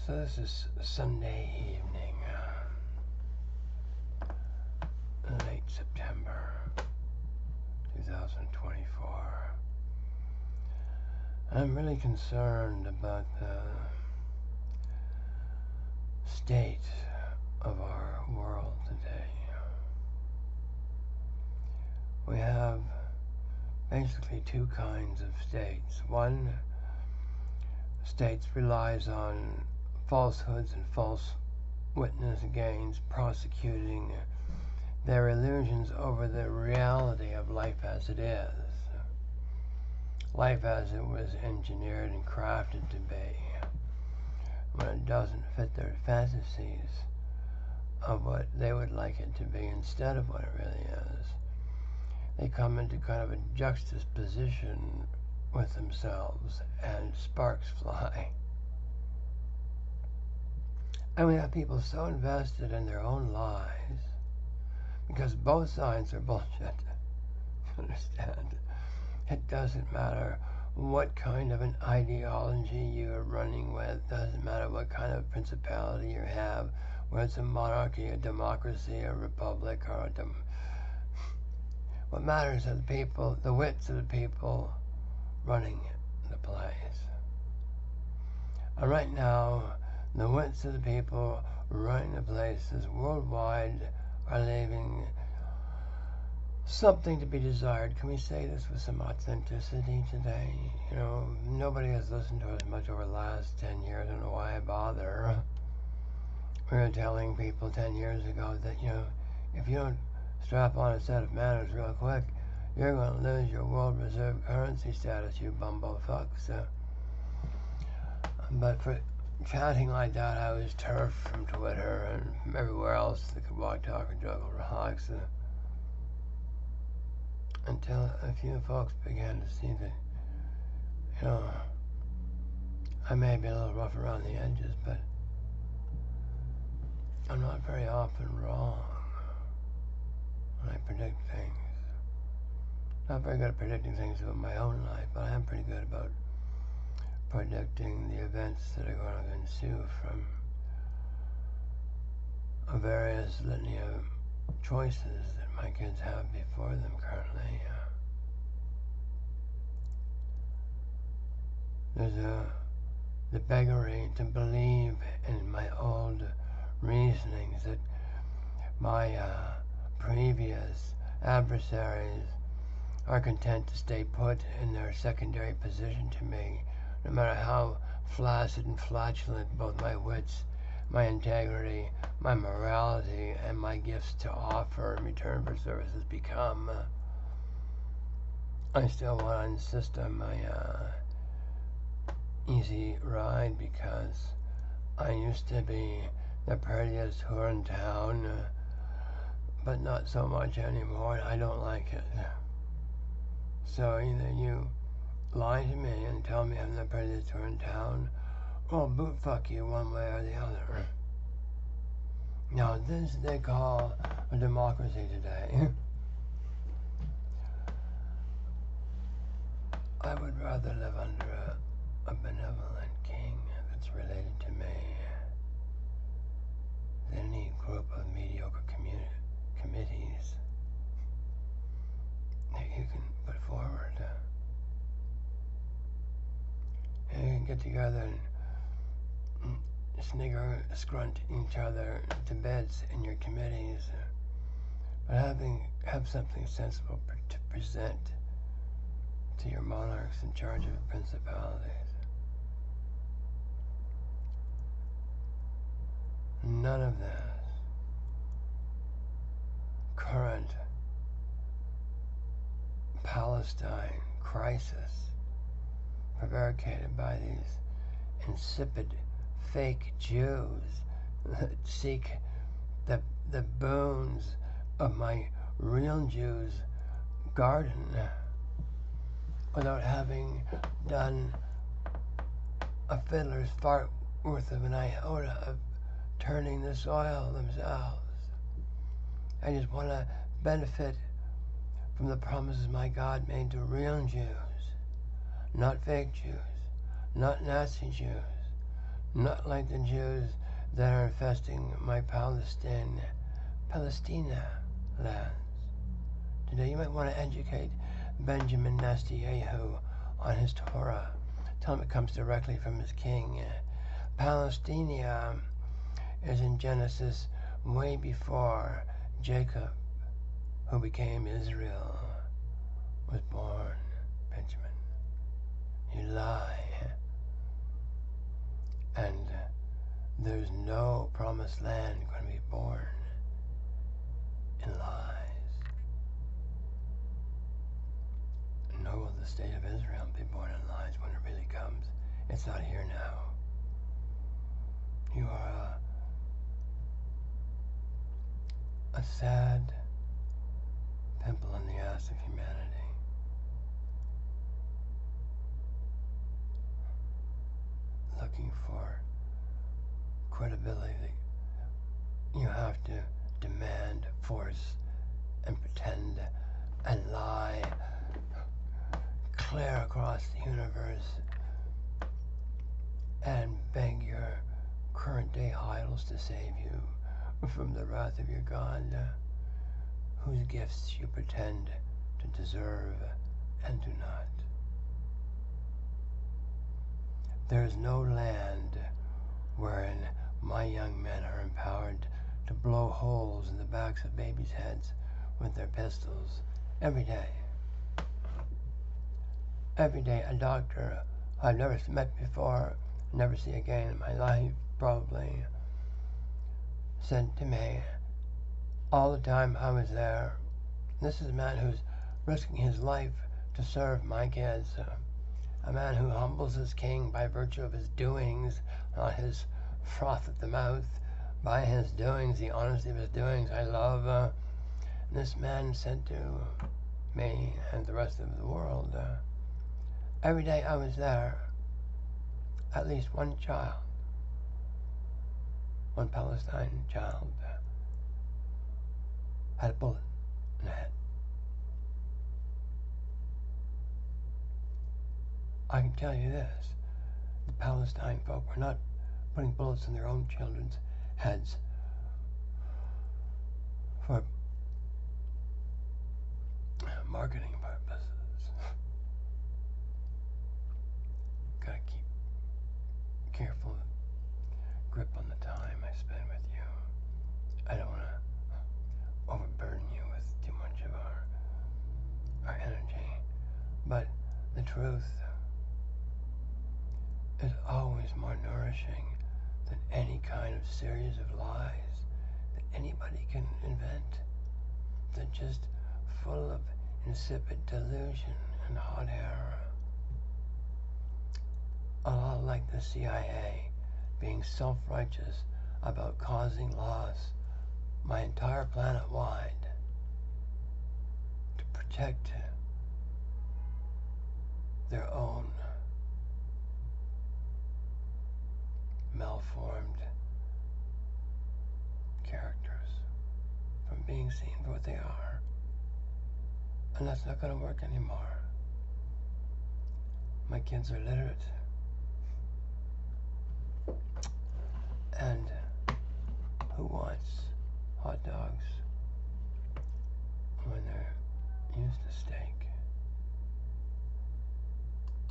So this is Sunday evening, late September 2024. I'm really concerned about the state of our world today. We have basically two kinds of states. One state relies on falsehoods and false witness gains, prosecuting their illusions over the reality of life as it is. Life as it was engineered and crafted to be. When it doesn't fit their fantasies of what they would like it to be instead of what it really is, they come into kind of a juxtaposition with themselves and sparks fly. And we have people so invested in their own lies, because both sides are bullshit. Understand? It doesn't matter what kind of an ideology you're running with, doesn't matter what kind of principality you have, whether it's a monarchy, a democracy, a republic, or what matters are the people, the wits of the people running the place. And right now, the wits of the people running the places worldwide are leaving something to be desired. Can we say this with some authenticity today? You know, nobody has listened to us much over the last 10 years. I don't know why I bother. We were telling people 10 years ago that, you know, if you don't strap on a set of manners real quick, you're going to lose your world reserve currency status, you bumblefucks. But for chatting like that, I was turfed from Twitter and from everywhere else that could walk, talk, or juggle rocks. Until a few folks began to see that, you know, I may be a little rough around the edges, but I'm not very often wrong when I predict things. Not very good at predicting things about my own life, but I am pretty good about predicting the events that are going to ensue from a various litany of choices that my kids have before them currently. There's the beggary to believe in my old reasonings that my previous adversaries are content to stay put in their secondary position to me, no matter how flaccid and flatulent both my wits, my integrity, my morality, and my gifts to offer in return for services become. I still want to insist on my easy ride, because I used to be the prettiest whore in town, but not so much anymore. I don't like it. So either you lie to me and tell me I'm the prettiest whore in town, or I'll boot fuck you one way or the other. Now this they call a democracy today. I would rather live under a benevolent king that's related to me than any group of mediocre committees that you can put forward. And you can get together and snigger, scrunt each other to beds in your committees, but have something sensible to present to your monarchs in charge of principalities. None of this current Palestine crisis, fabricated by these insipid fake Jews that seek the bones of my real Jews' garden without having done a fiddler's fart worth of an iota of turning the soil themselves. I just want to benefit from the promises my God made to real Jews, not fake Jews, not Nazi Jews, not like the Jews that are infesting my Palestina lands. Today you might want to educate Benjamin Nastyyahoo on his Torah. Tell him it comes directly from his king. Palestina is in Genesis way before Jacob, who became Israel, was born. Benjamin, you lie. And there's no promised land going to be born in lies. Nor will the state of Israel be born in lies when it really comes. It's not here now. You are a sad pimple in the ass of humanity. Looking for credibility, you have to demand, force, and pretend and lie clear across the universe and beg your current day idols to save you from the wrath of your God, whose gifts you pretend to deserve and do not. There is no land wherein my young men are empowered to blow holes in the backs of babies' heads with their pistols every day. Every day, a doctor I've never met before, never see again in my life, probably, said to me, all the time I was there, this is a man who's risking his life to serve my kids, a man who humbles his king by virtue of his doings, not his froth at the mouth, by his doings, the honesty of his doings. I love this man said to me and the rest of the world, every day I was there, at least one child, one Palestine child, had a bullet in the head. I can tell you this, the Palestine folk were not putting bullets in their own children's heads for marketing purposes. Gotta keep careful grip on the time I spend with you. I don't want to overburden you with too much of our energy, but the truth is always more nourishing than any kind of series of lies that anybody can invent. They're just full of insipid delusion and hot air. A lot like the CIA being self-righteous about causing loss my entire planet wide to protect their own malformed characters from being seen for what they are. And that's not going to work anymore. My kids are literate. And who wants hot dogs when they're used to steak?